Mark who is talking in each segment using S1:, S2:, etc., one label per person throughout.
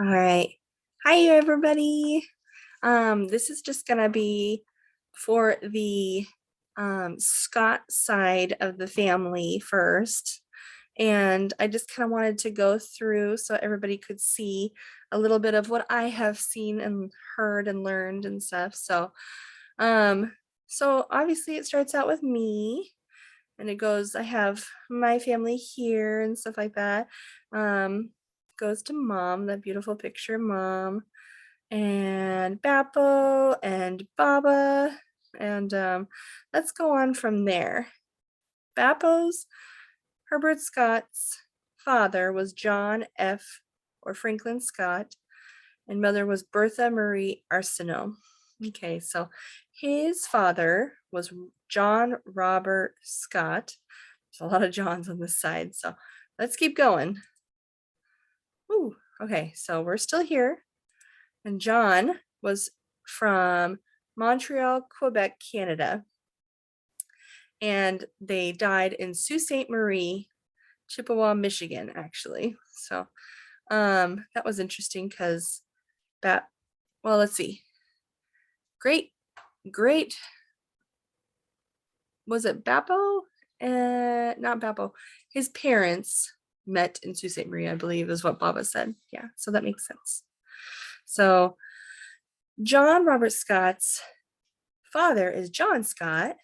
S1: All right. Hi, everybody. This is just gonna be for the Scott side of the family first. And I just kind of wanted to go through so everybody could see a little bit of what I have seen and heard and learned and stuff. Um, so obviously it starts out with me and it goes, I have my family here and stuff like that. Um, Goes to mom, that beautiful picture, mom, and Bappo and Baba. And let's go on from there. Bappo's Herbert Scott's father was John F. or Franklin Scott, and mother was Bertha Marie Arsenault. Okay, so his father was John Robert Scott. There's a lot of Johns on this side, so let's keep going. Ooh, okay, so we're still here. And John was from Montreal, Quebec, Canada. And they died in Sault Ste. Marie, Chippewa, Michigan, actually. So that was interesting because well, let's see. Great, great. Was it Bappo? Not Bappo. His parents met in Sault Ste. Marie, I believe, is what Baba said. Yeah, so that makes sense. So John Robert Scott's father is John Scott,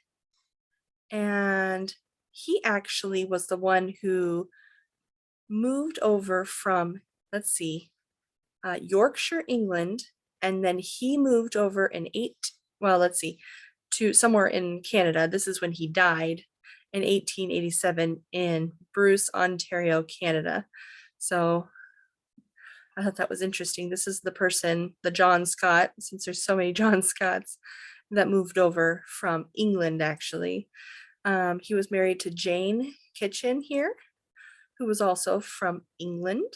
S1: and he actually was the one who moved over from, let's see, Yorkshire, England, and then he moved over let's see, to somewhere in Canada. This is when he died in 1887 in Bruce, Ontario, Canada. So I thought that was interesting. This is the person, the John Scott, since there's so many John Scotts, that moved over from England, actually. He was married to Jane Kitchen here, who was also from England.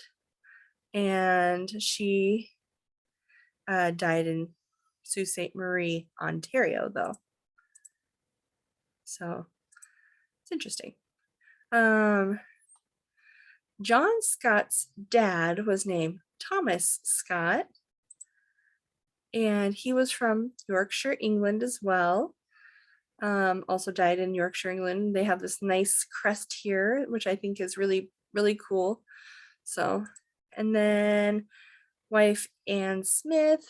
S1: And she died in Sault Ste. Marie, Ontario, though. So it's interesting. John Scott's dad was named Thomas Scott, and he was from Yorkshire, England as well. Also died in Yorkshire, England. They have this nice crest here, which I think is really, really cool. So, and then wife Ann Smith,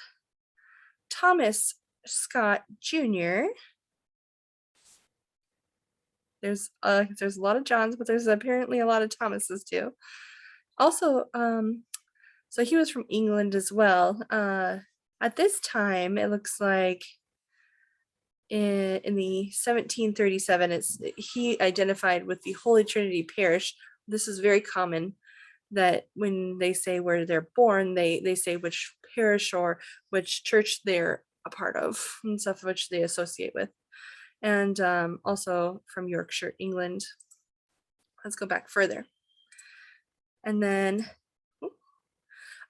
S1: Thomas Scott Jr. There's a lot of Johns, but there's apparently a lot of Thomases too. Also, so he was from England as well. At this time, it looks like in the 1737, he identified with the Holy Trinity Parish. This is very common that when they say where they're born, they say which parish or which church they're a part of and stuff which they associate with. And also from Yorkshire, England. Let's go back further. And then,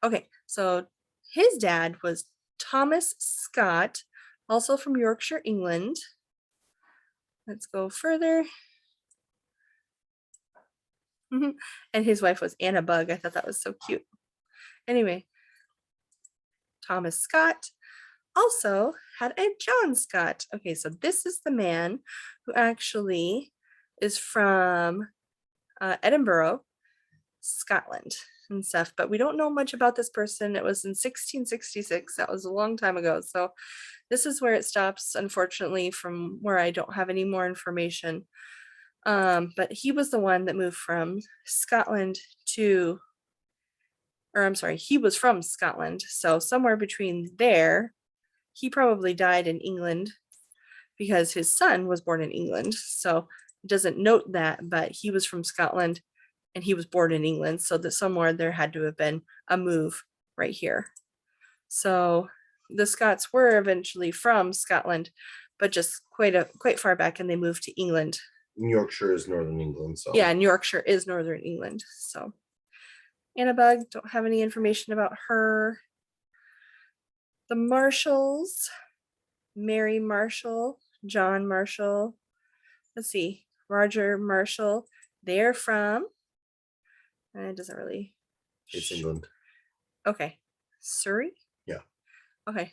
S1: okay, so his dad was Thomas Scott, also from Yorkshire, England. Let's go further. And his wife was Anna Bug. I thought that was so cute. Anyway, Thomas Scott also had a John Scott. Okay, so this is the man who actually is from Edinburgh, Scotland and stuff, but we don't know much about this person. It was in 1666. That was a long time ago. So this is where it stops, unfortunately, from where I don't have any more information. But he was the one that moved from Scotland to, or I'm sorry, he was from Scotland. So somewhere between there, he probably died in England because his son was born in England. So it doesn't note that, but he was from Scotland and he was born in England. So that somewhere there had to have been a move right here. So the Scots were eventually from Scotland, but just quite far back, and they moved to England.
S2: Yorkshire is northern England, so
S1: yeah, and Yorkshire is northern England. So Anna Bug, don't have any information about her. The Marshalls, Mary Marshall, John Marshall, let's see, Roger Marshall. They're from, it doesn't really.
S2: it's England.
S1: Okay, Surrey?
S2: Yeah.
S1: Okay.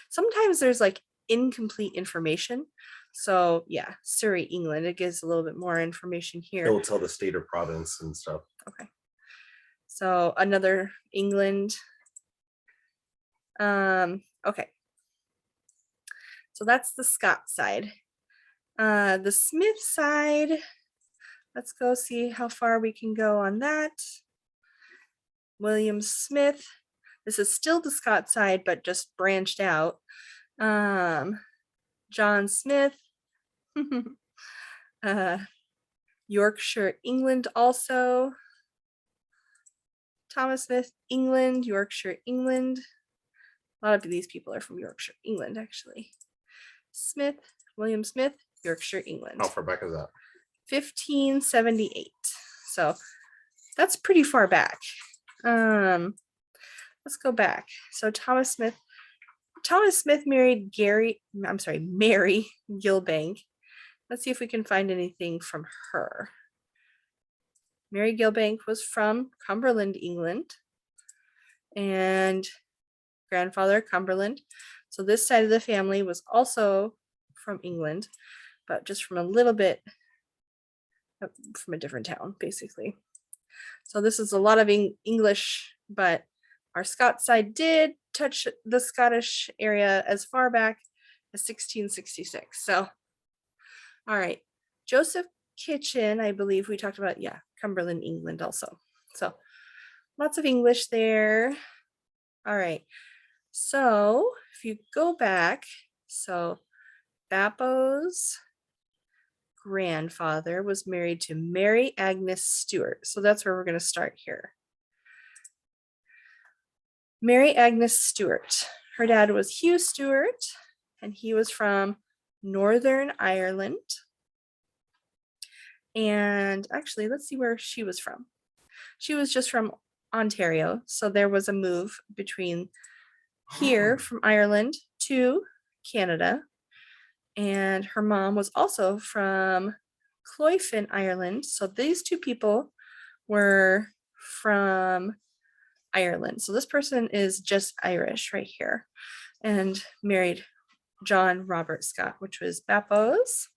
S1: Sometimes there's like incomplete information. So yeah, Surrey, England. It gives a little bit more information here.
S2: It'll tell the state or province and stuff.
S1: Okay. So another England. Okay. So that's the Scott side. The Smith side, let's go see how far we can go on that. William Smith. This is still the Scott side, but just branched out. John Smith. Yorkshire, England also. Thomas Smith, England, Yorkshire, England. A lot of these people are from Yorkshire, England, actually. Smith, William Smith, Yorkshire, England.
S2: How far back is that?
S1: 1578. So that's pretty far back. Let's go back. So Thomas Smith married Mary Gilbank. Let's see if we can find anything from her. Mary Gilbank was from Cumberland, England, and grandfather Cumberland. So this side of the family was also from England, but just from a little bit from a different town, basically. So this is a lot of English, but our Scott side did touch the Scottish area as far back as 1666. So, all right, Joseph Kitchen, I believe we talked about, yeah, Cumberland, England also. So lots of English there. All right, so if you go back, so Bappo's grandfather was married to Mary Agnes Stewart. So that's where we're going to start here. Mary Agnes Stewart. Her dad was Hugh Stewart, and he was from Northern Ireland. And actually, let's see where she was from. She was just from Ontario. So there was a move between here from Ireland to Canada. And her mom was also from Cloyfin, Ireland. So these two people were from Ireland. So this person is just Irish right here, and married John Robert Scott, which was Bappo's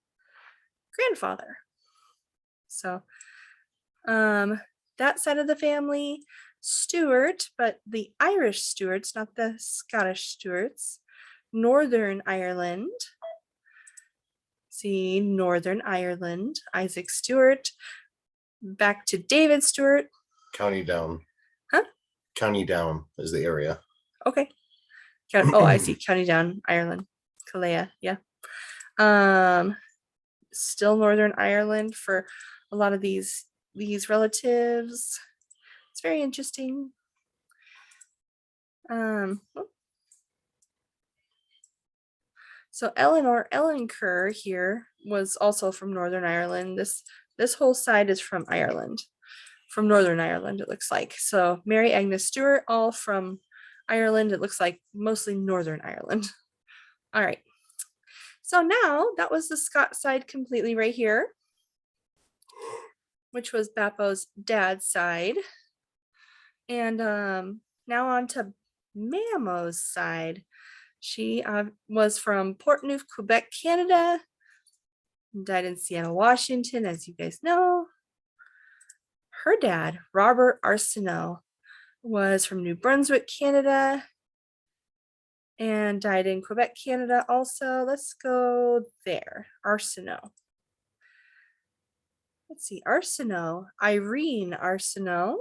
S1: grandfather. So that side of the family, Stuart, but the Irish Stuarts, not the Scottish Stuarts, Northern Ireland. See, Northern Ireland, Isaac Stewart, back to David Stewart.
S2: County Down.
S1: Huh?
S2: County Down is the area.
S1: Okay. Oh, I see. County Down, Ireland. Kalea, yeah. Still Northern Ireland for a lot of these relatives. It's very interesting. So Ellen Kerr here was also from Northern Ireland. This whole side is from Ireland, from Northern Ireland, it looks like. So Mary Agnes Stewart, all from Ireland. It looks like mostly Northern Ireland. All right. So now that was the Scott side completely right here, which was Bappo's dad's side. And now on to Mamo's side. She was from Portneuf, Quebec, Canada. Died in Seattle, Washington, as you guys know. Her dad, Robert Arsenault, was from New Brunswick, Canada, and died in Quebec, Canada also. Let's go there. Arsenault. Let's see, Arsenault, Irene Arsenault,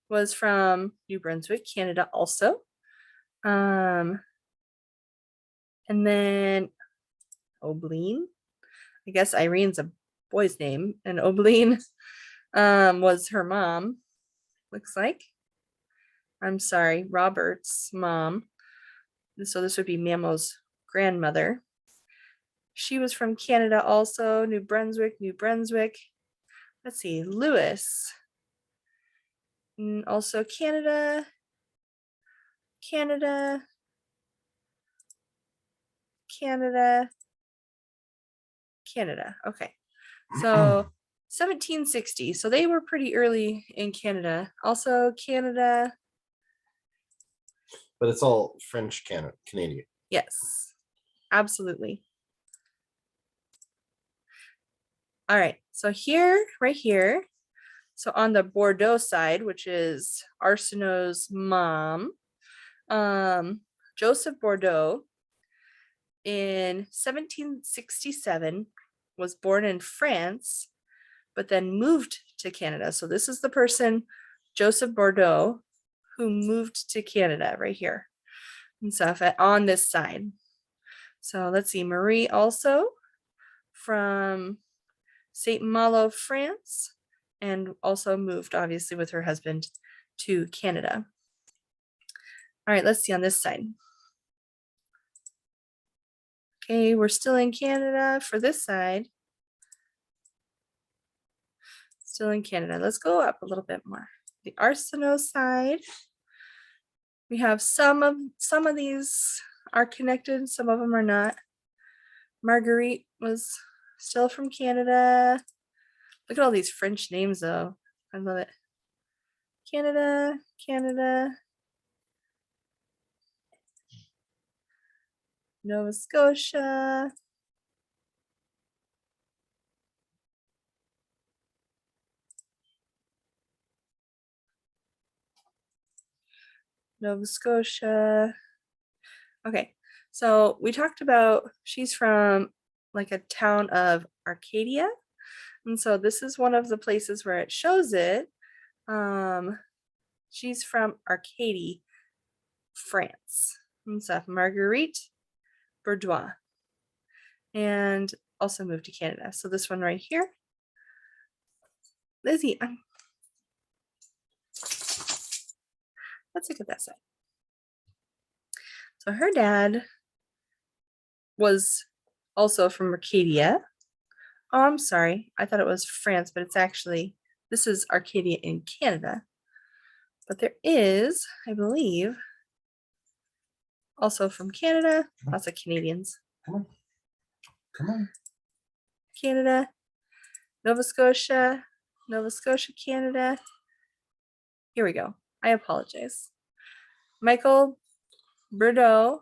S1: was from New Brunswick, Canada also. And then Obline, I guess Irene's a boy's name, and Obline was her mom, looks like. I'm sorry, Robert's mom. So this would be Mamo's grandmother. She was from Canada also, New Brunswick. Let's see, Lewis. Also Canada. Okay. So 1760. So they were pretty early in Canada. Also Canada,
S2: But it's all French Canadian.
S1: yes, absolutely. All right, so here, right here, so on the Bordeaux side, which is Arsenault's mom, Joseph Bordeaux in 1767 was born in France, but then moved to Canada. So this is the person, Joseph Bordeaux, who moved to Canada right here and stuff on this side. So let's see, Marie also from Saint Malo, France, and also moved obviously with her husband to Canada. All right, let's see on this side. Okay, we're still in Canada for this side. Still in Canada. Let's go up a little bit more. The Arsenault side. We have some of these are connected, some of them are not. Marguerite was still from Canada. Look at all these French names though. I love it. Canada, Canada. Nova Scotia. Nova Scotia. Okay, so we talked about she's from like a town of Arcadia. And so this is one of the places where it shows it. She's from Arcadie, France. And so Marguerite Bourgeois. And also moved to Canada. So this one right here. Lizzie, let's look at that side. So her dad was also from Arcadia. Oh, I'm sorry. I thought it was France, but it's actually, this is Arcadia in Canada. But there is, I believe, also from Canada, lots of Canadians.
S2: Come on.
S1: Canada, Nova Scotia, Canada. Here we go. I apologize. Michael Bordeaux,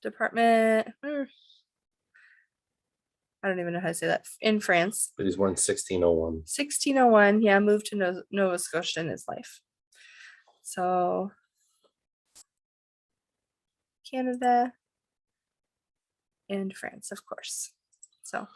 S1: department, I don't even know how to say that, in France.
S2: But he's born 1601.
S1: 1601, yeah, moved to Nova Scotia in his life. So Canada and France, of course. So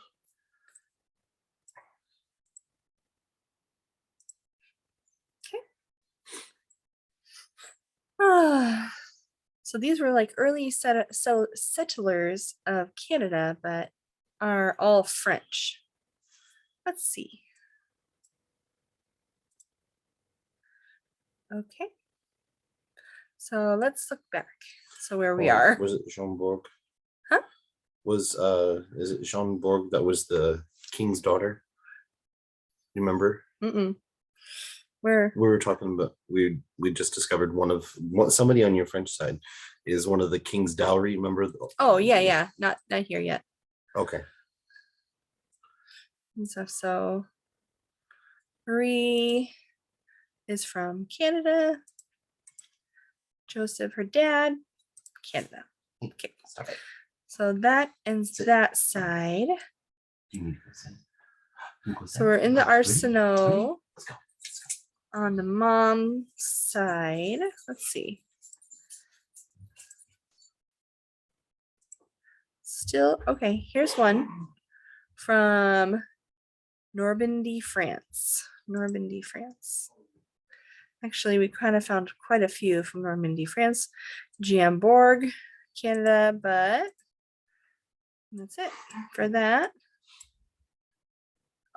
S1: so these were like early settlers of Canada, but are all French. Let's see. Okay. So let's look back. So where we are.
S2: Was it Jean Borg?
S1: Huh?
S2: Is it Jean Borg that was the king's daughter? You remember?
S1: Where?
S2: We were talking about, we just discovered somebody on your French side is one of the king's dowry. Remember?
S1: Oh yeah. Not here yet.
S2: Okay.
S1: And so Marie is from Canada. Joseph, her dad, Canada. Okay. So that ends that side. So we're in the Arsenault. On the mom side, let's see. Still, okay, here's one from Normandy, France. Actually, we kind of found quite a few from Normandy, France. Giamborg, Canada, but that's it for that.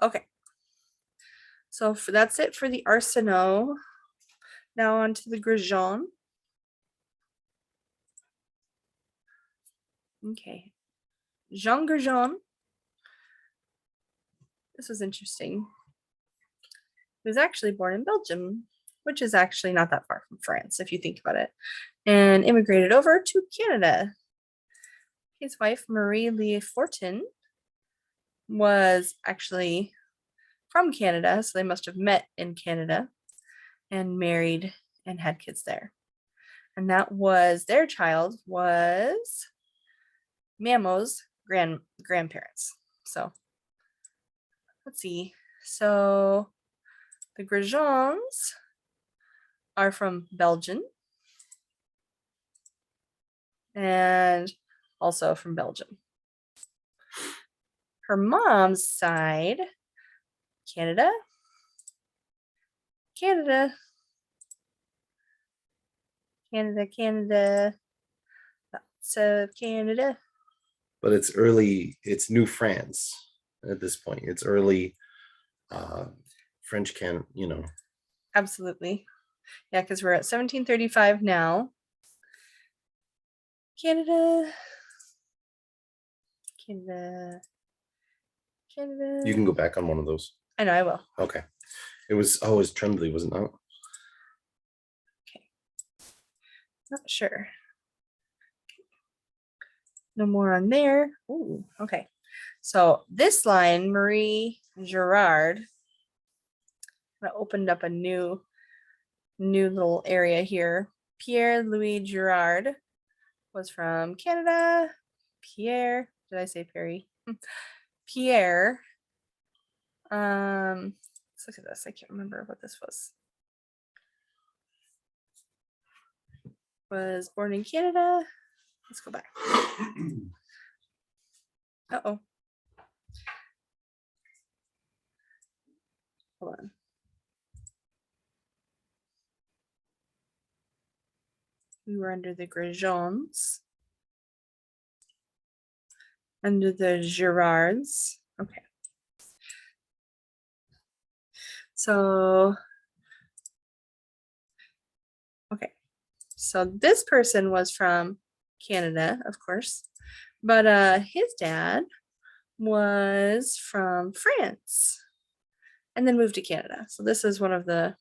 S1: Okay. So that's it for the Arsenault. Now on to the Grosjean. Okay. Jean Grosjean. This was interesting. He was actually born in Belgium, which is actually not that far from France, if you think about it, and immigrated over to Canada. His wife, Marie Lee Fortin, was actually from Canada, so they must have met in Canada and married and had kids there. And that was their child was Mamo's grandparents. So let's see. So the Grosjeans are from Belgium and also from Belgium. Her mom's side, Canada, Canada, Canada, Canada, lots of Canada.
S2: But it's early, it's New France at this point. It's early French can,
S1: Absolutely. Yeah, because we're at 1735 now. Canada, Canada, Canada.
S2: You can go back on one of those.
S1: I know, I will.
S2: Okay. It was Trembly, was it not?
S1: Okay. Not sure. No more on there. Ooh, okay. So this line, Marie Girard, I opened up a new little area here. Pierre Louis Girard was from Canada. Pierre, did I say Perry? Pierre. Let's look at this. I can't remember what this was. Was born in Canada. Let's go back. Uh-oh. Hold on. We were under the Grosjeans. Under the Girards. Okay. So, okay. So this person was from Canada, of course, but his dad was from France and then moved to Canada. So this is one of the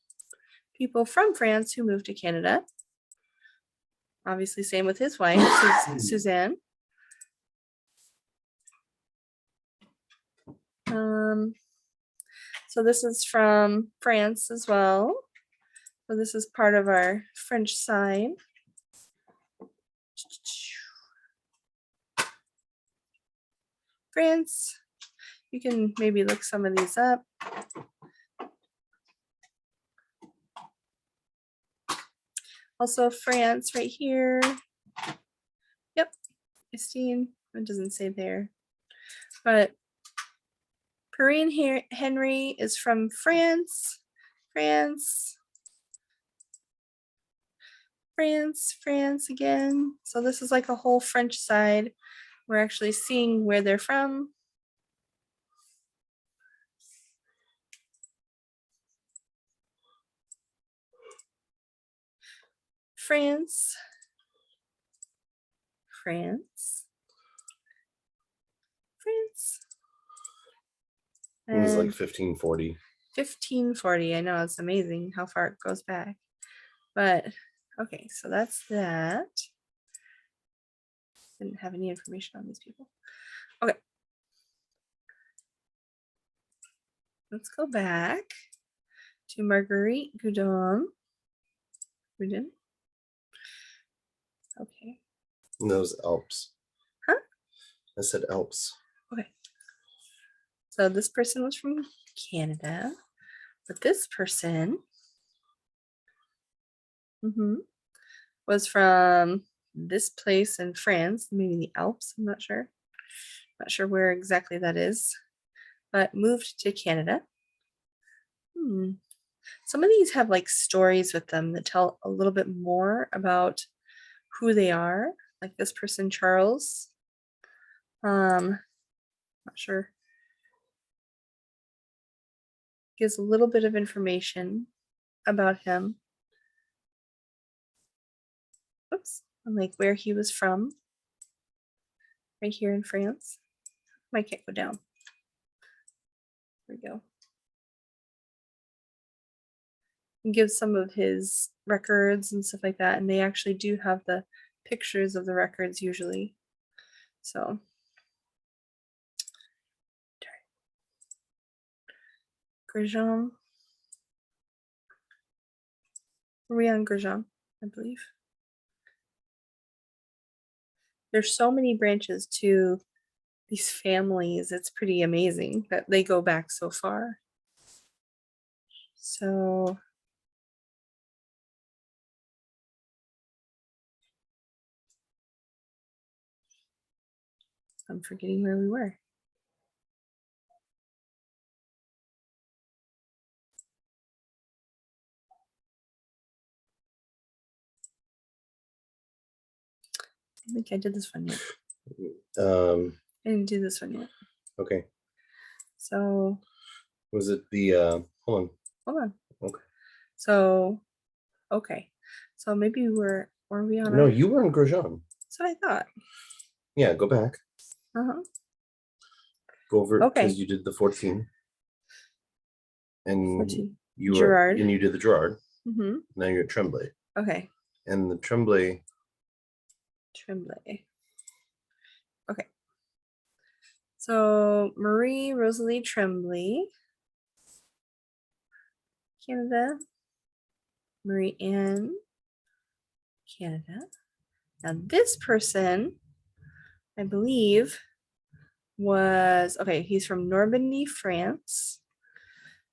S1: people from France who moved to Canada. Obviously, same with his wife, Suzanne. So this is from France as well. So this is part of our French side. France. You can maybe look some of these up. Also France right here. Yep, Christine. It doesn't say there. But Perrine Henry is from France. France again. So this is like a whole French side. We're actually seeing where they're from. France.
S2: It was like
S1: And
S2: 1540.
S1: 1540. I know, it's amazing how far it goes back. But okay, so that's that. Didn't have any information on these people. Okay. Let's go back to Marguerite Goudon. Okay.
S2: And those Alps.
S1: Huh?
S2: I said Alps.
S1: Okay. So this person was from Canada, but this person was from this place in France, maybe the Alps, I'm not sure. Not sure where exactly that is, but moved to Canada. Some of these have like stories with them that tell a little bit more about who they are. Like this person, Charles. Not sure. Gives a little bit of information about him. Oops, and like where he was from. Right here in France. I can't go down. There we go. And gives some of his records and stuff like that, and they actually do have the pictures of the records usually. So Grosjean. Rian Grosjean, I believe. There's so many branches to these families. It's pretty amazing that they go back so far. So I'm forgetting where we were. I think I did this one yet. I didn't do this one yet.
S2: Okay.
S1: So
S2: Was it the hold
S1: on.
S2: Okay.
S1: So okay. So maybe were we on
S2: No,
S1: our,
S2: you were in Grosjean.
S1: that's what I thought.
S2: Yeah, go back.
S1: Uh-huh.
S2: Go over
S1: Okay.
S2: because you did the 14. And
S1: 14.
S2: you were
S1: Gerard.
S2: and you did the Gerard.
S1: Mm-hmm.
S2: Now you're at Tremblay.
S1: Okay.
S2: And the Tremblay.
S1: Okay. So Marie Rosalie Tremblay, Canada. Marie Anne, Canada. Now this person, I believe, was, okay, he's from Normandy, France,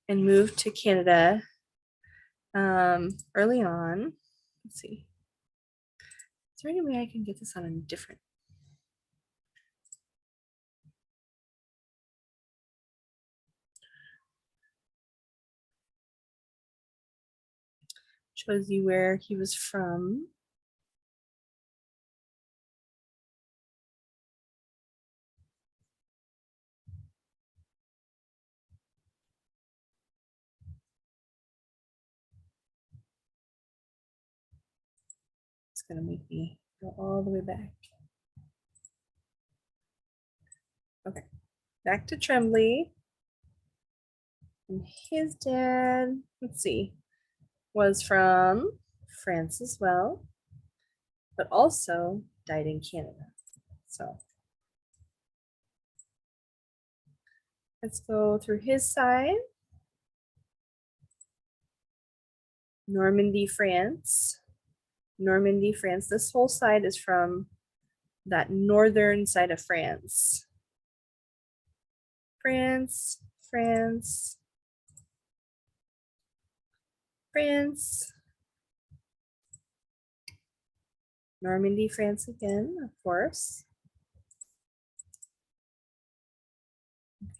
S1: and moved to Canada early on. Let's see. Is there any way I can get this on a different? Shows you where he was from. It's gonna make me go all the way back. Okay, back to Tremblay. And his dad, let's see, was from France as well, but also died in Canada. So let's go through his side. Normandy, France. Normandy, France. This whole side is from that northern side of France. France, France, France. Normandy, France again, of course.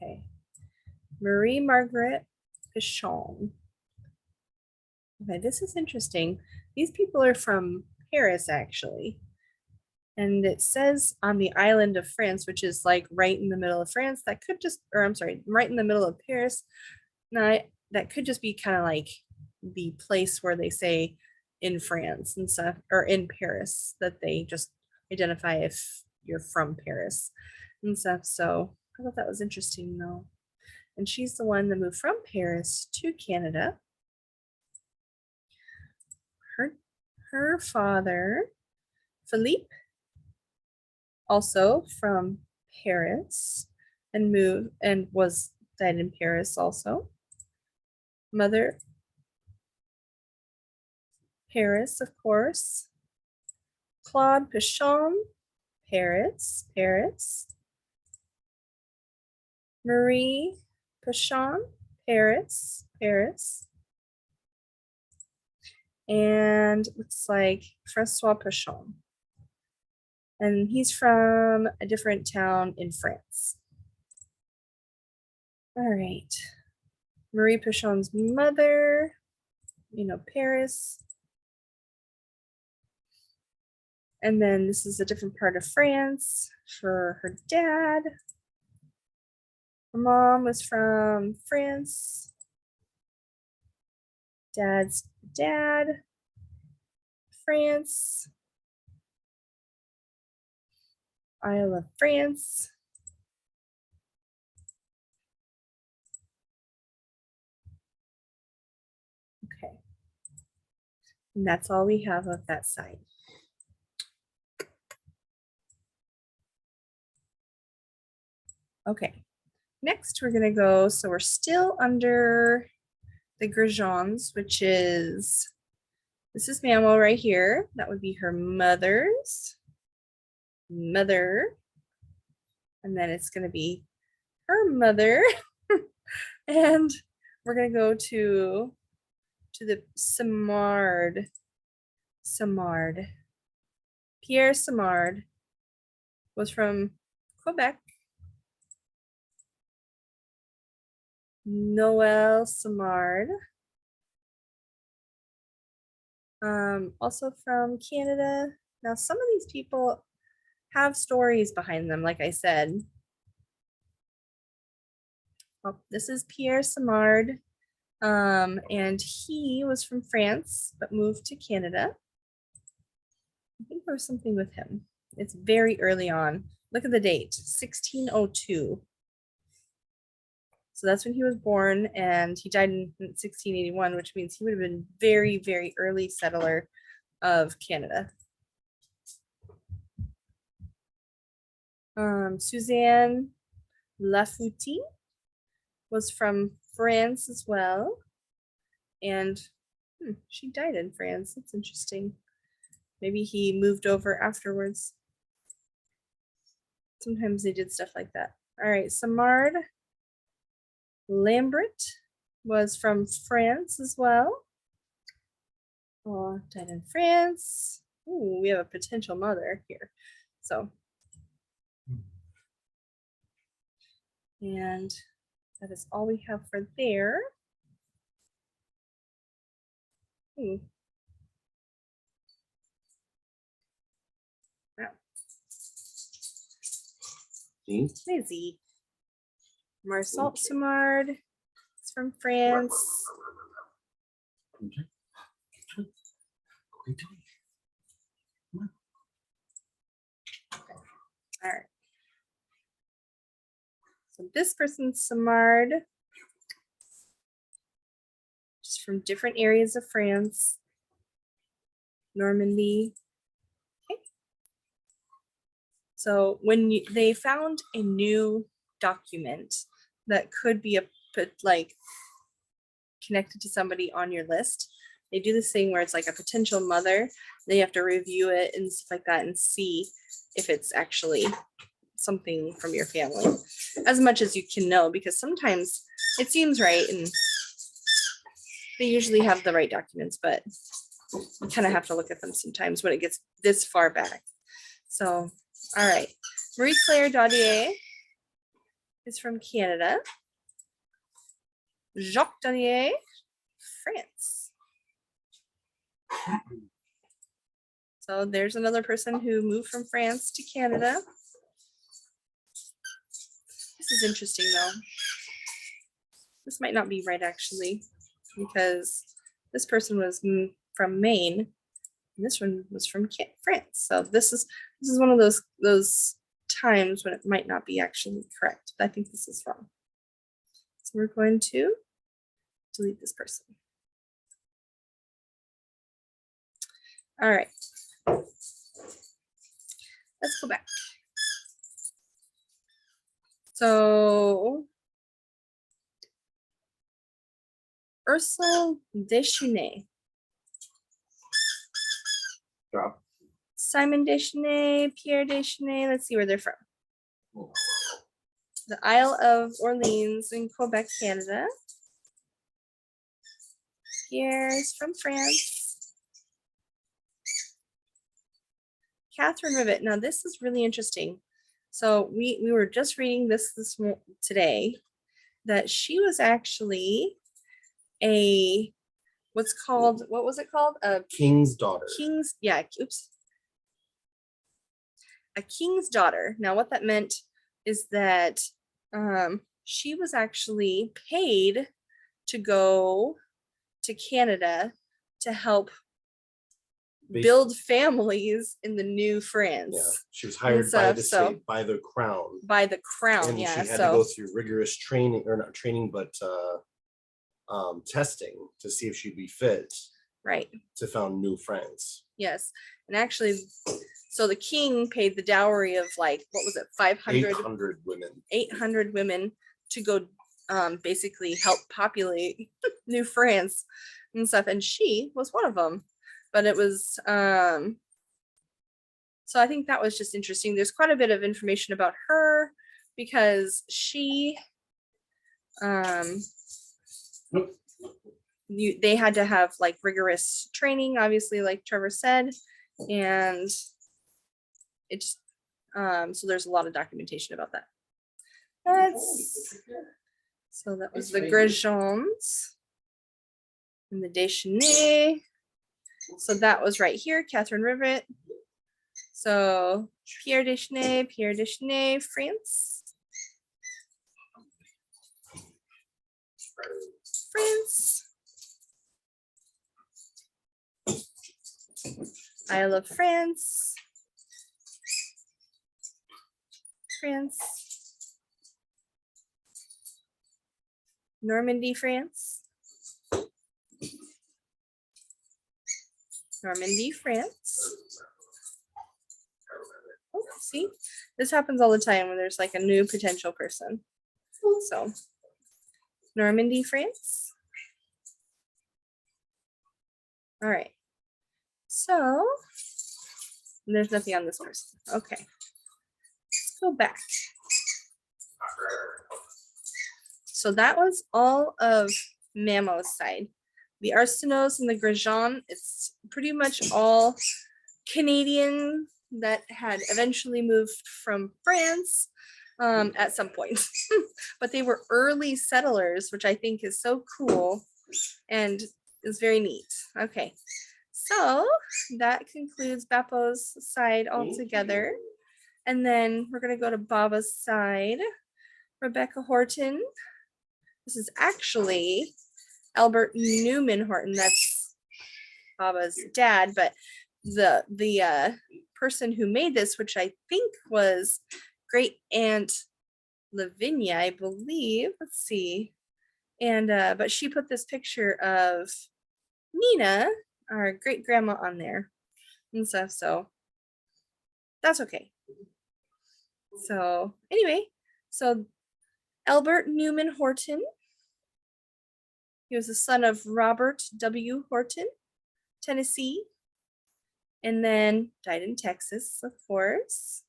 S1: Okay. Marie Margaret Pichon. Okay, this is interesting. These people are from Paris, actually. And it says on the island of France, which is like right in the middle of France, that could just, or I'm sorry, right in the middle of Paris. Now, that could just be kind of like the place where they say in France and stuff, or in Paris, that they just identify if you're from Paris and stuff. So I thought that was interesting though. And she's the one that moved from Paris to Canada. Her father, Philippe, also from Paris, and moved and was died in Paris also. Mother, Paris, of course. Claude Pichon, Paris, Paris. Marie Pichon, Paris, Paris. And looks like Francois Pichon. And he's from a different town in France. All right. Marie Pichon's mother, Paris. And then this is a different part of France for her dad. Her mom was from France. Dad's dad, France. Isle of France. Okay. And that's all we have of that side. Okay. next we're gonna go, so we're still under the Grosjeans, which is, this is Mamo right here. That would be her mother's mother. And then it's gonna be her mother. And we're gonna go to the Simard. Pierre Simard was from Quebec. Noel Simard, also from Canada. Now, some of these people have stories behind them, like I said. Oh, this is Pierre Simard, and he was from France, but moved to Canada. I think there was something with him. It's very early on. Look at the date, 1602. So that's when he was born, and he died in 1681, which means he would have been very, very early settler of Canada. Suzanne Lafoutie was from France as well, and she died in France. That's interesting. Maybe he moved over afterwards. Sometimes they did stuff like that. All right, Simard Lambert was from France as well. Oh, died in France. Ooh, we have a potential mother here. So, and that is all we have for there. Ooh. Wow. Busy. Marcel Simard is from France. All right. So this person's Simard, just from different areas of France, Normandy. Okay. So when they found a new document that could be like connected to somebody on your list, they do this thing where it's like a potential mother. They have to review it and stuff like that and see if it's actually something from your family, as much as you can know, because sometimes it seems right and they usually have the right documents, but you kind of have to look at them sometimes when it gets this far back. So, all right. Marie-Claire Daudier is from Canada. Jacques Daudier, France. So there's another person who moved from France to Canada. This is interesting though. This might not be right actually, because this person was from Maine, and this one was from France. So this is one of those times when it might not be actually correct. I think this is wrong. So we're going to delete this person. All right. Let's go back. So Ursule Deschenay.
S2: Drop.
S1: Simon Deschenay, Pierre Deschenay. Let's see where they're from. The Isle of Orleans in Quebec, Canada. Pierre is from France. Catherine Rivet. Now this is really interesting. So we were just reading this today, that she was actually a what was it called? A
S2: king's daughter.
S1: A king's daughter. Now what that meant is that she was actually paid to go to Canada to help build families in the new France.
S2: Yeah, she was hired by the state, by the crown.
S1: By the crown,
S2: and
S1: yeah.
S2: She had to go through rigorous training, or not training, but testing to see if she'd be fit. Right. To found New France. Yes, and actually, so the king paid the dowry of like, what was it, 500? 800 women. 800 women
S1: to go basically help populate New France and stuff. And she was one of them. But it was so I think that was just interesting. There's quite a bit of information about her because she they had to have like rigorous training, obviously, like Trevor said, and it just so there's a lot of documentation about that. So that was the Grandjeans and the Deschenets. So that was right here, Catherine Rivet. So Pierre Deschenets, France. I love France. Normandy, France. Oh, see, this happens all the time when there's like a new potential person. So, Normandy, France. All right. So, there's nothing on this person. Okay. Let's go back. So that was all of Mamo's side. The Arsenaults and the Grandjean, it's pretty much all Canadian that had eventually moved from France at some point. But they were early settlers, which I think is so cool and is very neat. Okay, so that concludes Beppo's side altogether. And then we're going to go to Baba's side. Rebecca Horton. This is actually Albert Newman Horton. That's Baba's dad, but the person who made this, which I think was great aunt Lavinia, I believe. Let's see. And but she put this picture of Nina, our great grandma, on there and stuff. So that's okay. So anyway, so Albert Newman Horton. He was the son of Robert W. Horton, Tennessee, and then died in Texas, of course.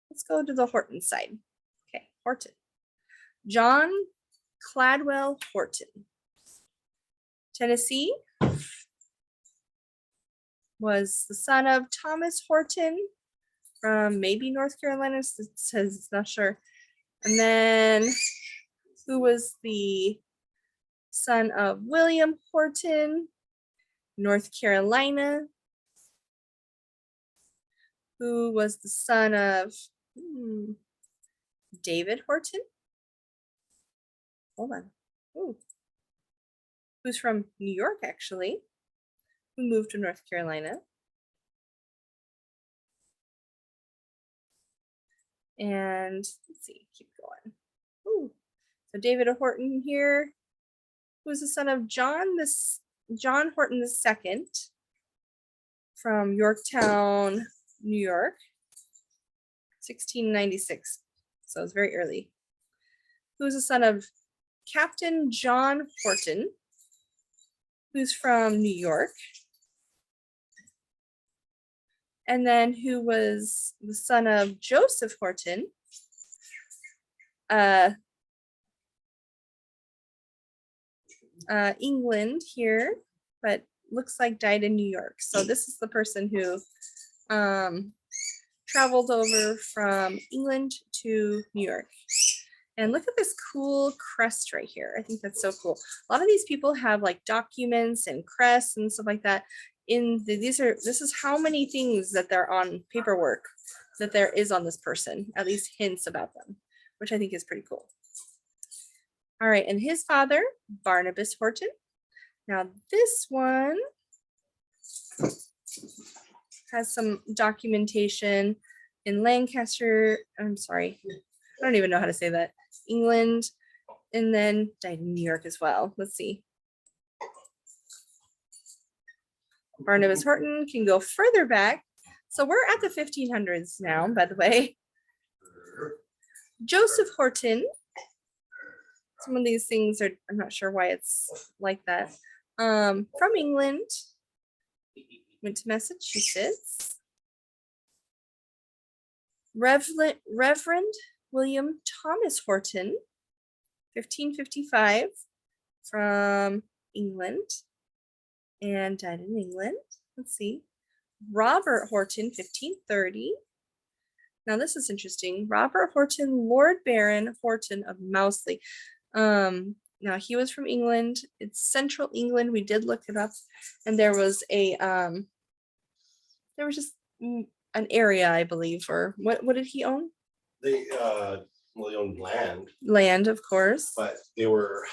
S1: Let's go to the Horton side. Okay, Horton. John Cladwell Horton, Tennessee, was the son of Thomas Horton from maybe North Carolina. It says it's not sure. And then who was the son of William Horton, North Carolina, who was the son of David Horton. Hold on. Ooh. Who's from New York, actually, who moved to North Carolina. And let's see, keep going. Ooh. So David Horton here, who's the son of John Horton II from Yorktown, New York, 1696. So it's very early. Who's the son of Captain John Horton, who's from New York. And then who was the son of Joseph Horton, England here, but looks like died in New York. So this is the person who traveled over from England to New York. And look at this cool crest right here. I think that's so cool. A lot of these people have like documents and crests and stuff like that. This is how many things that they're on paperwork that there is on this person, at least hints about them, which I think is pretty cool. All right, and his father, Barnabas Horton. Now this one has some documentation in Lancaster. I'm sorry, I don't even know how to say that. England, and then died in New York as well. Let's see. Barnabas Horton can go further back. So we're at the 1500s now, by the way. Joseph Horton Some of these things are, I'm not sure why it's like that. From England, went to Massachusetts. Reverend William Thomas Horton, 1555, from England, and died in England. Let's see. Robert Horton, 1530. Now this is interesting. Robert Horton, Lord Baron Horton of Mouseley. Now he was from England. It's central England. We did look it up, and there was a there was just an area, I believe, or what did he own?
S2: They owned land,
S1: Land, of course.
S2: but they were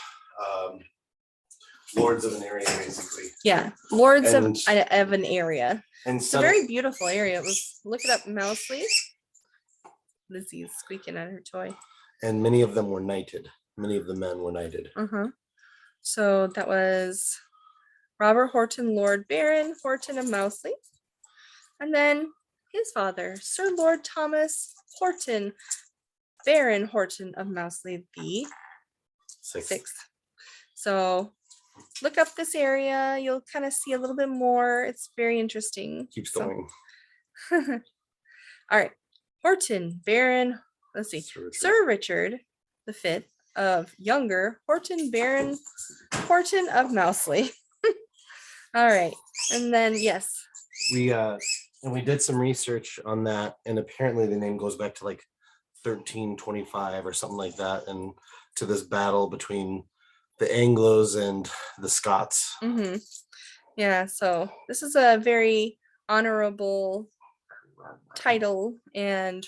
S2: lords of an area, basically.
S1: Yeah, lords of
S2: And-
S1: an area.
S2: And
S1: It's a very beautiful area. It was, look it up, Mouseley. Lizzie's squeaking at her toy.
S2: and many of them were knighted. Many of the men were knighted.
S1: So that was Robert Horton, Lord Baron Horton of Mouseley. And then his father, Sir Lord Thomas Horton, Baron Horton of Mouseley the sixth. So look up this area. You'll kind of see a little bit more. It's very interesting.
S2: Keeps
S1: So-
S2: going.
S1: All right. Horton, Baron, let's see, Sir Richard V of Younger, Horton, Baron Horton of Mouseley. All right. And then, yes.
S2: We did some research on that, and apparently the name goes back to like 1325 or something like that, and to this battle between the Anglos and the Scots.
S1: Yeah, so this is a very honorable title, and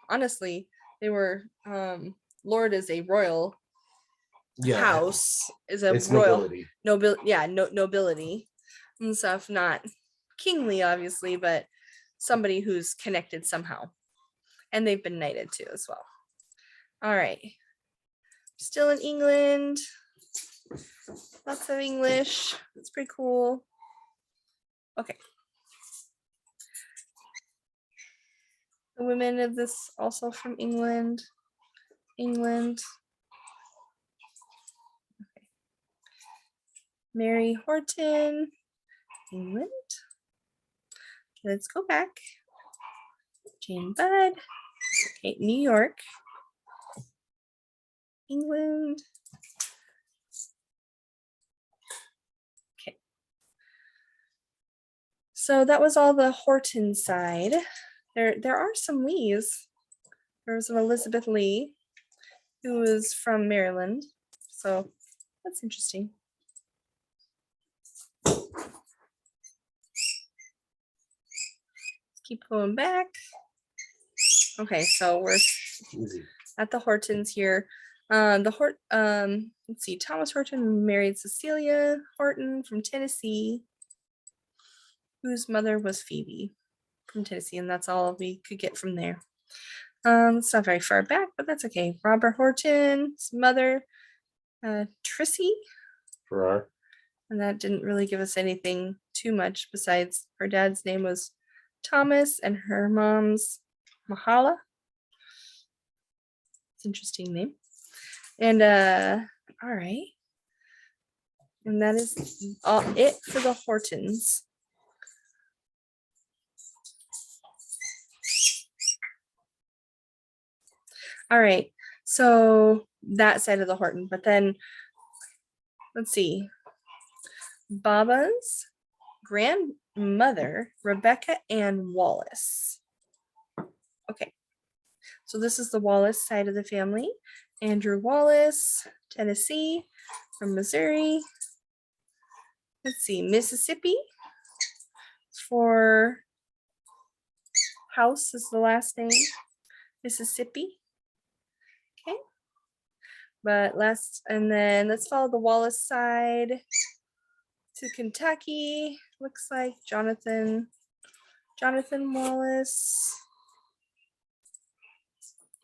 S1: honestly, they were Lord is a royal house, is a
S2: It's
S1: royal
S2: nobility.
S1: nobility and stuff, not kingly, obviously, but somebody who's connected somehow, and they've been knighted too as well. All right, still in England, lots of English. It's pretty cool. Okay. The women of this also from England. Okay. Mary Horton, England. Let's go back. Jane Budd, okay, New York, England. Okay. So that was all the Horton side. There are some Lees. There's an Elizabeth Lee who is from Maryland. So that's interesting. Let's keep going back. Okay, so we're
S2: Easy.
S1: at the Hortons here. Let's see, Thomas Horton married Cecilia Horton from Tennessee, whose mother was Phoebe from Tennessee, and that's all we could get from there. It's not very far back, but that's okay. Robert Horton's mother, Trissy,
S2: Farrar.
S1: and that didn't really give us anything too much besides her dad's name was Thomas and her mom's Mahala. It's an interesting name. And all right. And that is all it for the Hortons. All right, so that side of the Horton, but then let's see. Baba's grandmother, Rebecca Ann Wallace. Okay, so this is the Wallace side of the family. Andrew Wallace, Tennessee, from Missouri. Let's see, Mississippi for House is the last name, Mississippi. Okay, but and then let's follow the Wallace side to Kentucky. Looks like Jonathan Wallace,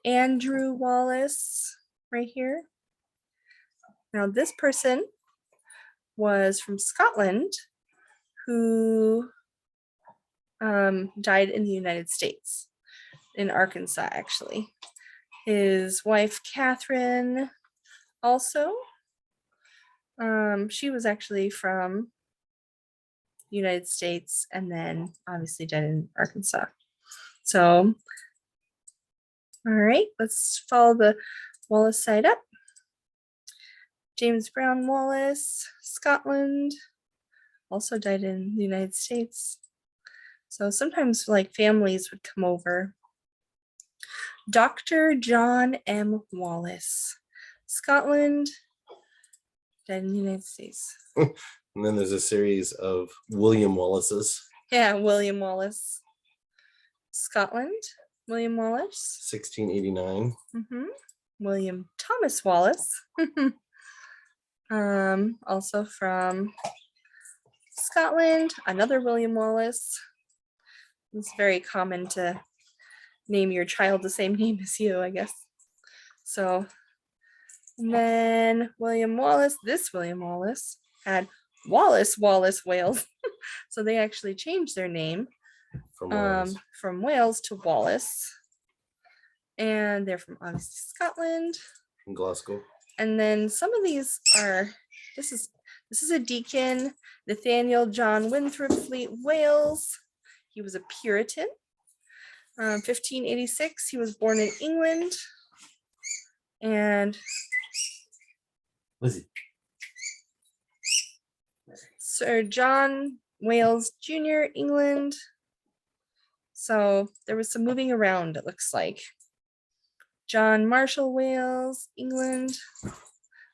S1: Andrew Wallace right here. Now this person was from Scotland who died in the United States, in Arkansas actually. His wife Catherine also. She was actually from United States and then obviously died in Arkansas. So, all right, let's follow the Wallace side up. James Brown Wallace, Scotland, also died in the United States. So sometimes like families would come over. Dr. John M. Wallace, Scotland, died in the United States.
S2: And then there's a series of William Wallaces,
S1: Yeah, William Wallace, Scotland, William Wallace.
S2: 1689.
S1: William Thomas Wallace, also from Scotland, another William Wallace. It's very common to name your child the same name as you, I guess. So, and then William Wallace, this William Wallace had Wallace Wales. So they actually changed their name from Wales to Wallace. And they're from obviously Scotland.
S2: In Glasgow.
S1: And then some of these are, this is a deacon, Nathaniel John Winthrop Fleet, Wales. He was a Puritan. 1586, he was born in England. And
S2: Lizzie.
S1: Sir John Wales Jr., England. So there was some moving around, it looks like. John Marshall Wales, England,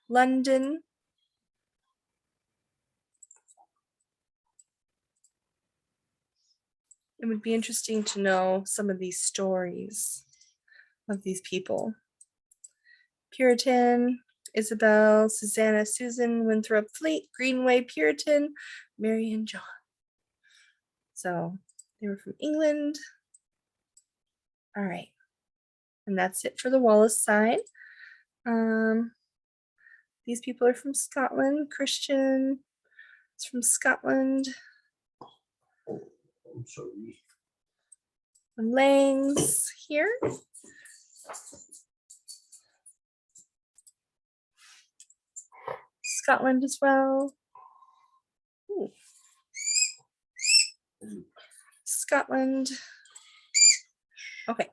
S1: London. It would be interesting to know some of these stories of these people. Puritan, Isabel, Susanna, Susan, Winthrop Fleet, Greenway, Puritan, Mary and John. So they were from England. All right. And that's it for the Wallace side. These people are from Scotland. Christian is from Scotland.
S2: I'm sorry.
S1: Langs here. Scotland as well. Ooh. Scotland. Okay.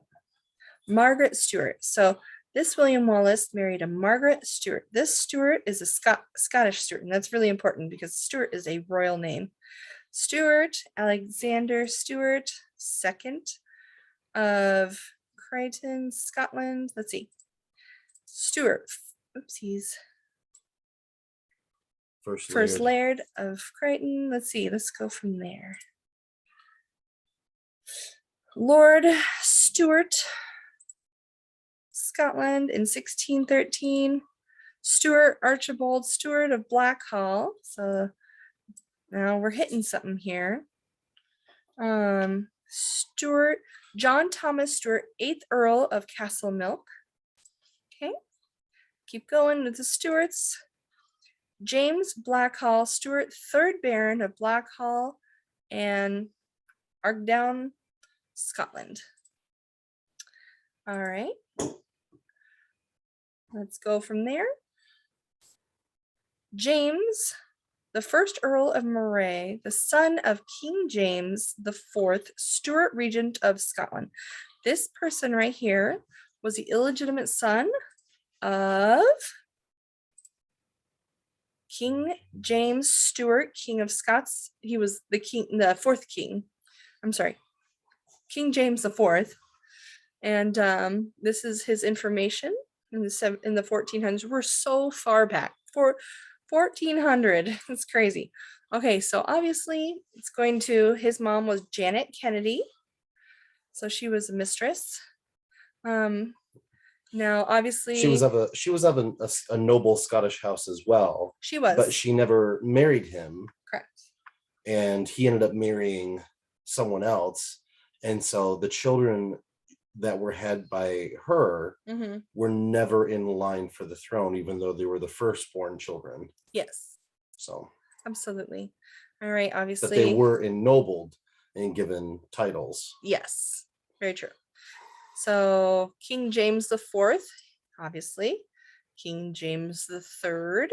S1: Margaret Stewart. So this William Wallace married a Margaret Stewart. This Stewart is a Scottish Stewart, and that's really important because Stewart is a royal name. Stewart, Alexander Stewart, II of Crichton, Scotland. Let's see. Stewart, oopsies. First Laird of Crichton. Let's see, let's go from there. Lord Stewart, Scotland in 1613. Stewart Archibald Stewart of Blackhall. So now we're hitting something here. Stewart, John Thomas Stewart, 8th Earl of Castlemilk. Okay, keep going with the Stewarts. James Blackhall Stewart, 3rd Baron of Blackhall and Argdown, Scotland. All right, let's go from there. James, the 1st Earl of Moray, the son of King James IV, Stuart Regent of Scotland. This person right here was the illegitimate son of King James Stuart, King of Scots. He was the king, the 4th king. I'm sorry, King James IV. And this is his information in the 1400s. We're so far back. 1400. That's crazy. Okay, so obviously it's going to, his mom was Janet Kennedy. So she was a mistress. Now obviously
S2: she was of a noble Scottish house as well.
S1: She was.
S2: But she never married him.
S1: Correct.
S2: And he ended up marrying someone else. And so the children that were had by her were never in line for the throne, even though they were the firstborn children.
S1: Yes.
S2: So
S1: absolutely. All right, obviously.
S2: But they were ennobled and given titles.
S1: Yes, very true. So King James IV, obviously, King James III.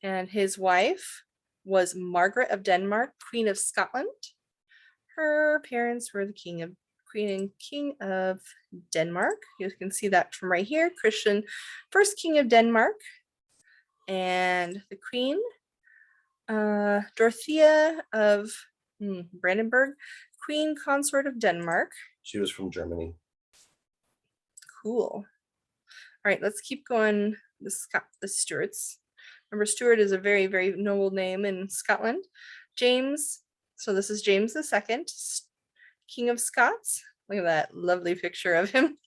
S1: And his wife was Margaret of Denmark, Queen of Scotland. Her parents were the Queen and King of Denmark. You can see that from right here. Christian, first King of Denmark. And the Queen, Dorothea of Brandenburg, Queen Consort of Denmark.
S2: She was from Germany.
S1: Cool. All right, let's keep going. The Stuarts. Remember, Stuart is a very, very noble name in Scotland. James, so this is James II, King of Scots. Look at that lovely picture of him.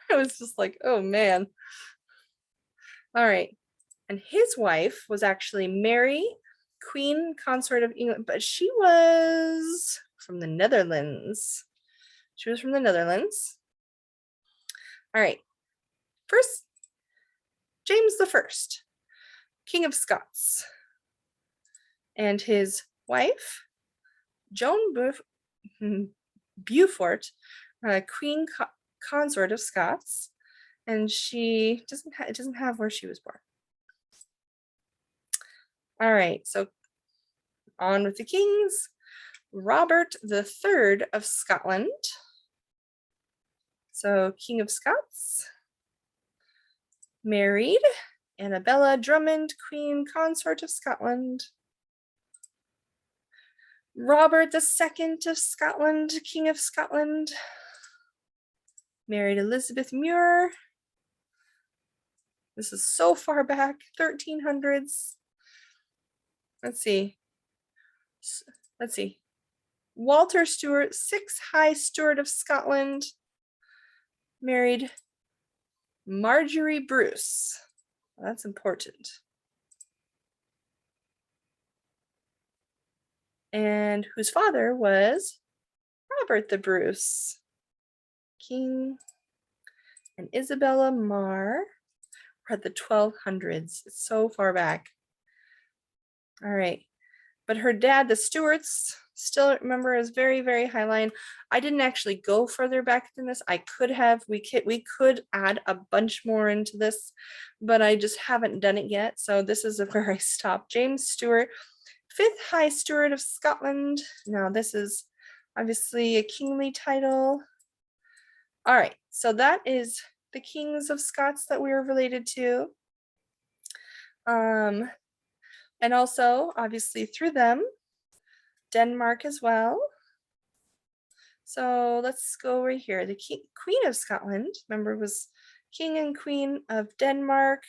S1: I was just like, oh man. All right. And his wife was actually Mary, Queen Consort of England, but she was from the Netherlands. She was from the Netherlands. All right. First, James I, King of Scots. And his wife, Joan Beaufort, Queen Consort of Scots. And she it doesn't have where she was born. All right, so on with the kings. Robert III of Scotland. So King of Scots. Married Annabella Drummond, Queen Consort of Scotland. Robert II of Scotland, King of Scotland. Married Elizabeth Muir. This is so far back, 1300s. Let's see. Walter Stewart, 6th High Steward of Scotland. Married Marjorie Bruce. That's important. And whose father was Robert the Bruce. King and Isabella Mar were at the 1200s. It's so far back. All right. But her dad, the Stuarts, still remember is very, very high line. I didn't actually go further back than this. I could have. We could add a bunch more into this, but I just haven't done it yet. So this is where I stopped. James Stuart, 5th High Steward of Scotland. Now this is obviously a kingly title. All right, so that is the kings of Scots that we are related to. And also, obviously, through them, Denmark as well. So let's go right here. The Queen of Scotland, remember, was King and Queen of Denmark.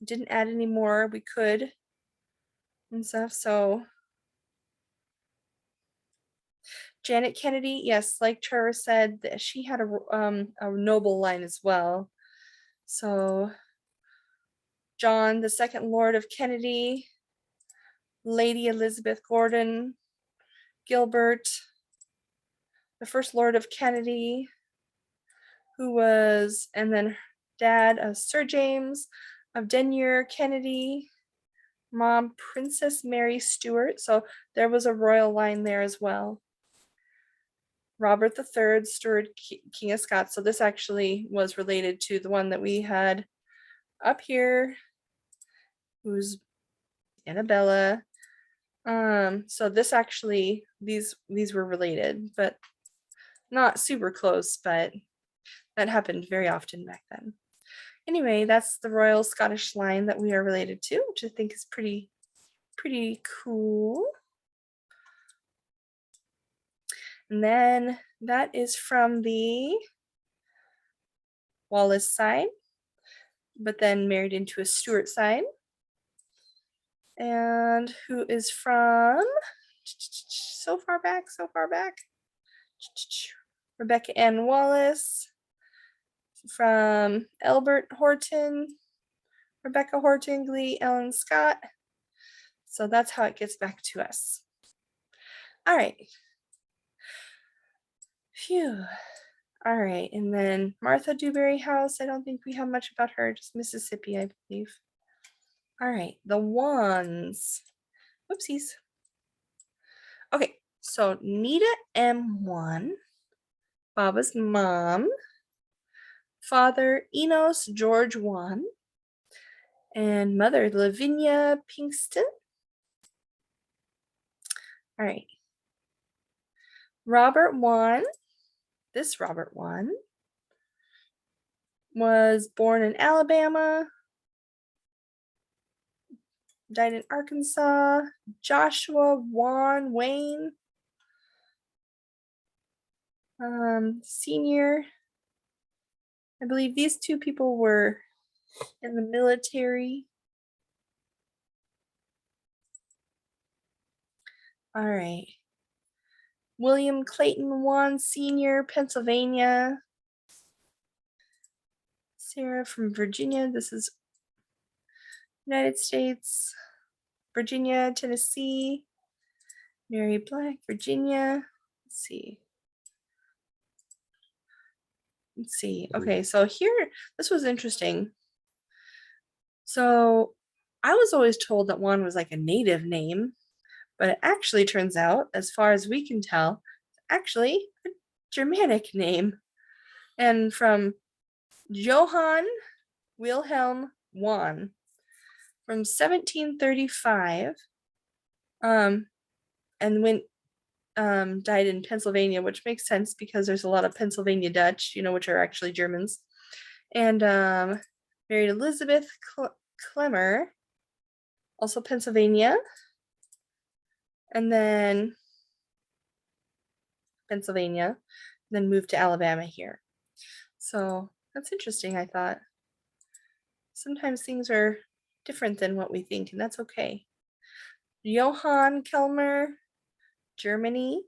S1: Didn't add any more. We could and stuff. So Janet Kennedy, yes, like Trevor said, that she had a noble line as well. So John, the 2nd Lord of Kennedy, Lady Elizabeth Gordon, Gilbert, the 1st Lord of Kennedy, who was, and then dad of Sir James of Denyere Kennedy, mom Princess Mary Stuart. So there was a royal line there as well. Robert III, Stuart, King of Scots. So this actually was related to the one that we had up here, who's Annabella. So this actually, these were related, but not super close, but that happened very often back then. Anyway, that's the Royal Scottish line that we are related to, which I think is pretty cool. And then that is from the Wallace side, but then married into a Stuart side. And who is from so far back, Rebecca Ann Wallace, from Albert Horton, Rebecca Hortingley, Ellen Scott. So that's how it gets back to us. All right. Phew. All right, and then Martha Dewberry House. I don't think we have much about her, just Mississippi, I believe. All right, the Wands. Whoopsies. Okay, so Nita M1, Baba's mom, Father Enos George Wan, and mother Lavinia Pinkston. All right. Robert Wan, this Robert Wan, was born in Alabama, died in Arkansas. Joshua Wan Wayne, senior. I believe these two people were in the military. All right. William Clayton Wan Sr., Pennsylvania. Sarah from Virginia. This is United States. Virginia, Tennessee. Mary Black, Virginia. Let's see. Let's see. Okay, so here, this was interesting. So I was always told that Juan was like a native name, but it actually turns out, as far as we can tell, actually a Germanic name. And from Johann Wilhelm Juan from 1735, and went died in Pennsylvania, which makes sense because there's a lot of Pennsylvania Dutch, which are actually Germans. And married Elizabeth Clemmer, also Pennsylvania. And then Pennsylvania, then moved to Alabama here. So that's interesting, I thought. Sometimes things are different than what we think, and that's okay. Johann Kelmer, Germany,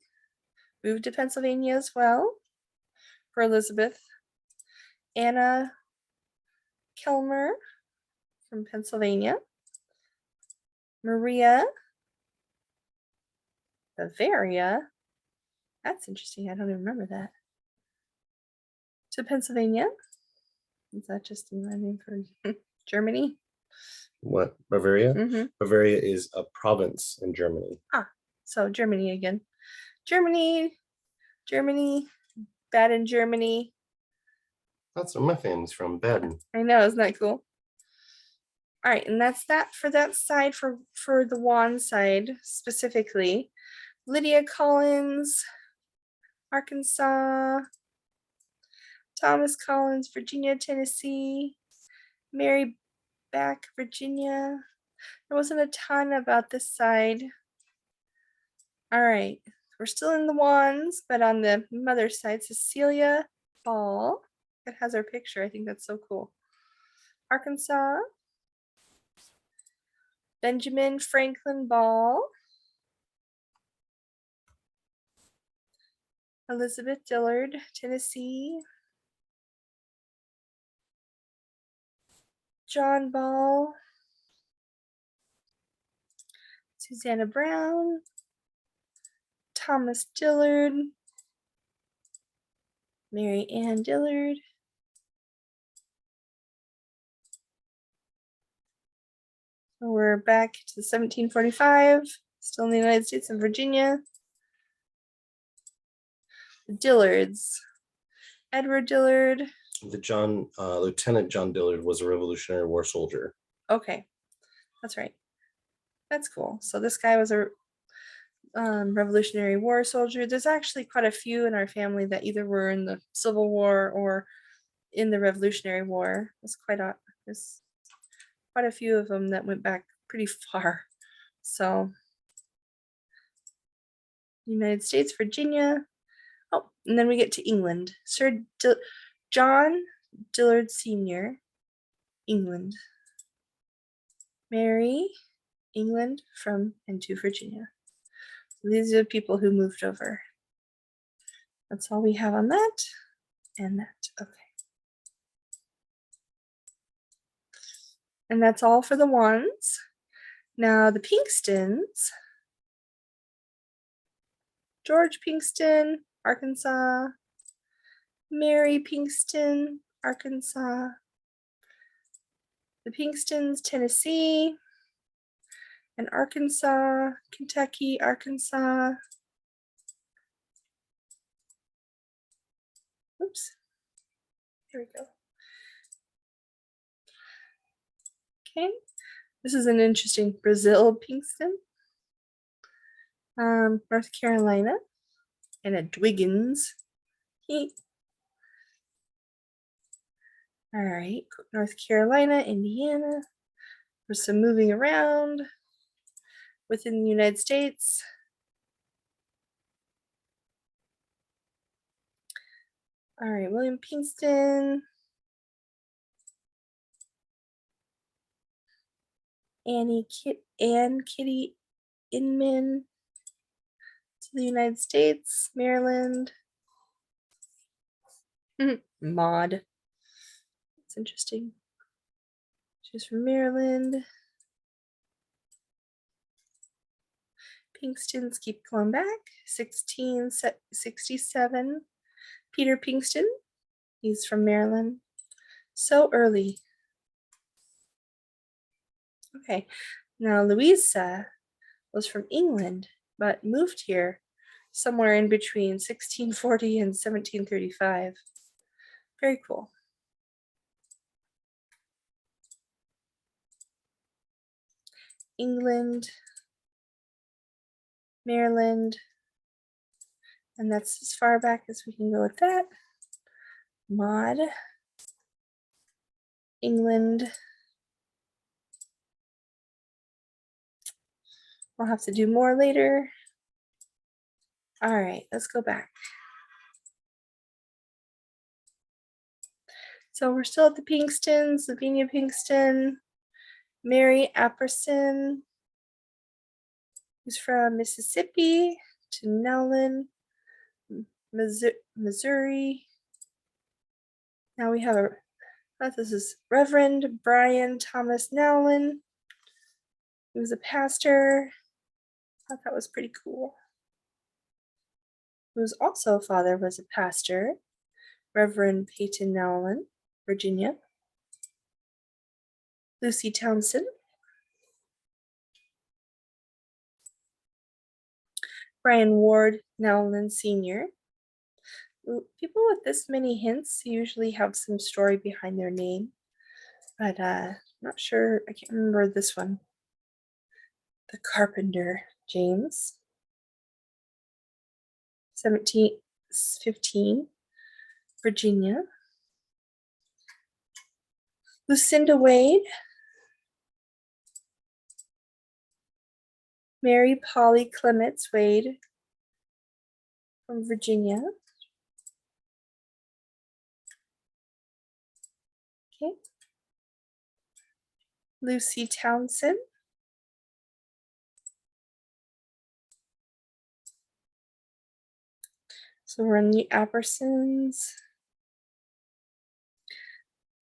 S1: moved to Pennsylvania as well for Elizabeth. Anna Kelmer from Pennsylvania. Maria, Bavaria. That's interesting. I don't even remember that. To Pennsylvania. Is that just a name for Germany?
S2: What, Bavaria?
S1: Mm-hmm.
S2: Bavaria is a province in Germany.
S1: So Germany again. Germany, Baden, Germany.
S2: That's where my family's from, Baden.
S1: I know, isn't that cool? All right, and that's that for that side, for the Juan side specifically. Lydia Collins, Arkansas. Thomas Collins, Virginia, Tennessee. Mary Back, Virginia. There wasn't a ton about this side. All right, we're still in the Juans, but on the mother's side, Cecilia Ball. That has our picture. I think that's so cool. Arkansas. Benjamin Franklin Ball. Elizabeth Dillard, Tennessee. John Ball. Susanna Brown. Thomas Dillard. Mary Ann Dillard. We're back to 1745, still in the United States of Virginia. The Dillards. Edward Dillard.
S2: Lieutenant John Dillard was a Revolutionary War soldier.
S1: Okay, that's right. That's cool. So this guy was a Revolutionary War soldier. There's actually quite a few in our family that either were in the Civil War or in the Revolutionary War. There's quite a few of them that went back pretty far. So United States, Virginia. Oh, and then we get to England. Sir John Dillard Sr., England. Mary, England, from and to Virginia. So these are the people who moved over. That's all we have on that and that. Okay. And that's all for the ones. Now the Pinkstons. George Pinkston, Arkansas. Mary Pinkston, Arkansas. The Pinkstons, Tennessee. And Arkansas, Kentucky, Arkansas. Oops. Here we go. Okay, this is an interesting Brazil Pinkston. North Carolina and a Dwiggins. All right, North Carolina, Indiana. For some moving around within the United States. All right, William Pinkston. Anne Kitty Inman to the United States, Maryland. Maud. It's interesting. She's from Maryland. Pinkstons keep going back. 1667. Peter Pinkston. He's from Maryland. So early. Okay. Now Louisa was from England, but moved here somewhere in between 1640 and 1735. Very cool. England, Maryland, and that's as far back as we can go with that. Maud, England. I'll have to do more later. All right, let's go back. So we're still at the Pinkstons, Lavinia Pinkston, Mary Apperson, who's from Mississippi, to Nowlin, Missouri. Now we have this is Reverend Brian Thomas Nowlin, who was a pastor. I thought that was pretty cool. Whose also father was a pastor, Reverend Peyton Nowlin, Virginia. Lucy Townsend. Brian Ward Nowlin Sr. People with this many hints usually have some story behind their name, but not sure, I can't remember this one. The Carpenter James. 1715, Virginia. Lucinda Wade. Mary Polly Clements Wade from Virginia. Okay. Lucy Townsend. So we're in the Appersons.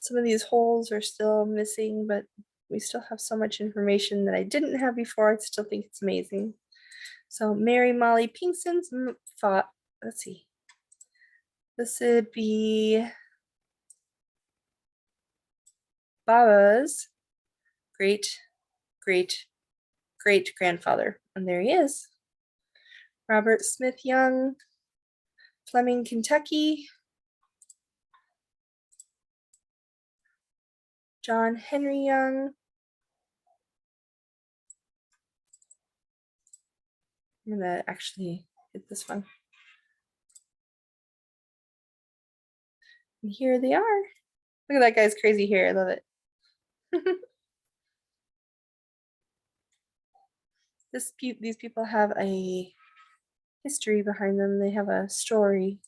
S1: Some of these holes are still missing, but we still have so much information that I didn't have before. I still think it's amazing. So Mary Molly Pinkston's let's see. This would be Baba's great grandfather. And there he is. Robert Smith Young, Fleming, Kentucky. John Henry Young. I'm gonna actually hit this one. And here they are. Look at that guy's crazy hair. I love it. These people have a history behind them. They have a story.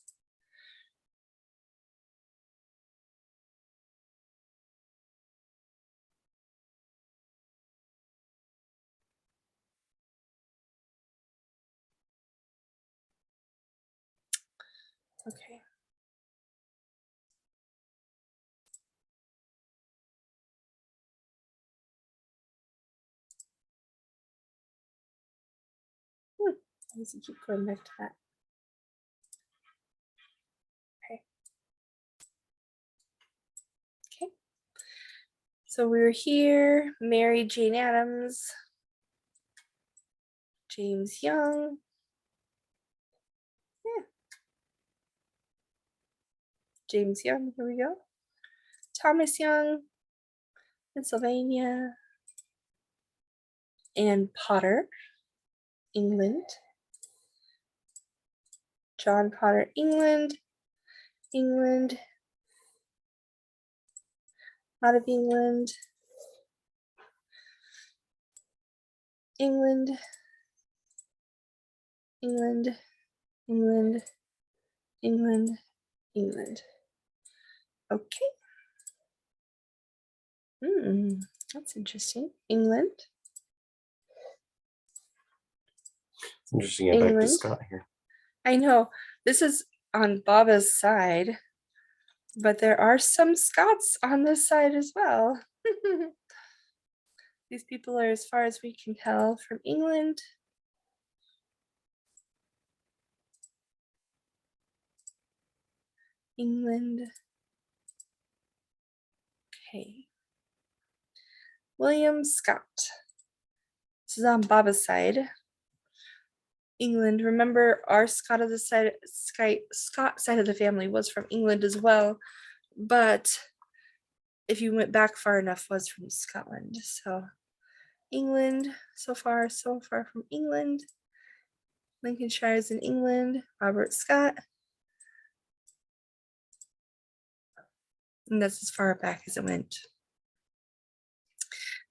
S1: Okay. I need to keep going back to that. Okay. Okay. So we're here. Mary Jane Addams. James Young. Yeah. James Young, here we go. Thomas Young. Pennsylvania. Anne Potter, England. John Potter, England. England. Out of England. England. England. England. England. England. Okay. That's interesting. England.
S2: It's interesting. Get back to
S1: England.
S2: Scott here.
S1: I know this is on Baba's side, but there are some Scots on this side as well. These people are, as far as we can tell, from England. England. Okay. William Scott. This is on Baba's side. England. Remember, our Scott of the side, Scott side of the family was from England as well, but if you went back far enough, was from Scotland. So England, so far from England. Lincolnshire is in England. Robert Scott. And that's as far back as it went.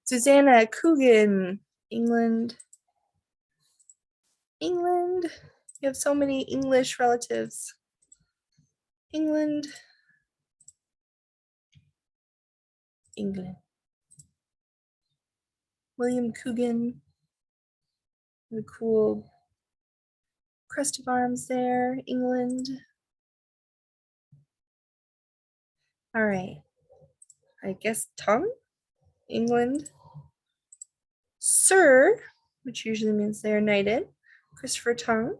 S1: Susanna Coogan, England. England. You have so many English relatives. England. England. William Coogan. The cool crest of arms there. England. All right. I guess Tongue. England. Sir, which usually means they're knighted. Christopher Tongue.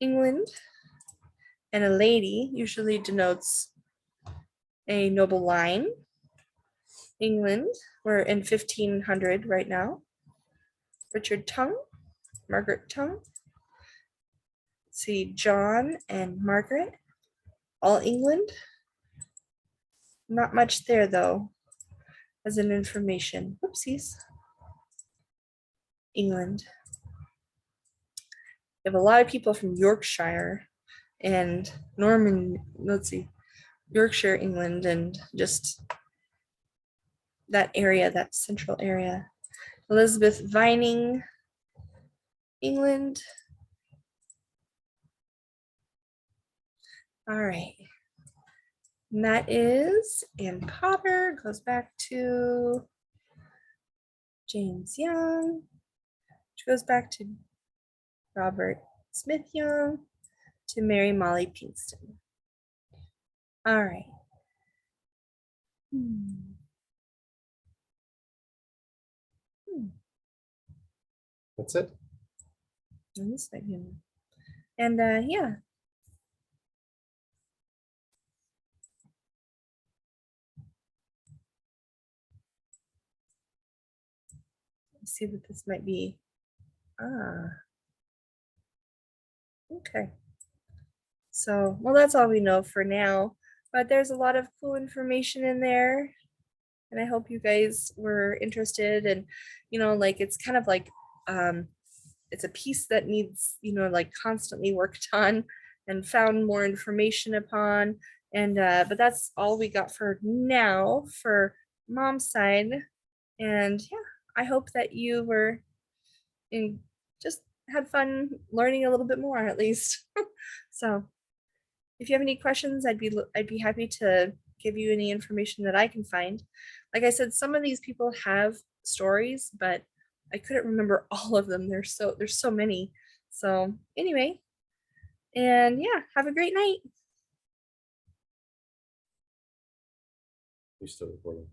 S1: England. And a lady usually denotes a noble line. England. We're in 1500 right now. Richard Tongue. Margaret Tongue. Let's see, John and Margaret. All England. Not much there though, as an information. Whoopsies. England. We have a lot of people from Yorkshire and Yorkshire, England, and just that area, that central area. Elizabeth Vining, England. All right. And that is Anne Potter, goes back to James Young, which goes back to Robert Smith Young, to Mary Molly Pinkston. All right.
S2: That's it.
S1: On this side, yeah. And yeah. Let's see what this might be. Okay. So, well, that's all we know for now, but there's a lot of cool information in there. And I hope you guys were interested, and, like, it's kind of like, it's a piece that needs, like constantly worked on and found more information upon. And, but that's all we got for now for Mom's side. And yeah, I hope that you were just had fun learning a little bit more at least. So if you have any questions, I'd be happy to give you any information that I can find. Like I said, some of these people have stories, but I couldn't remember all of them. There's so many. So anyway, and yeah, have a great night.
S2: We still recording.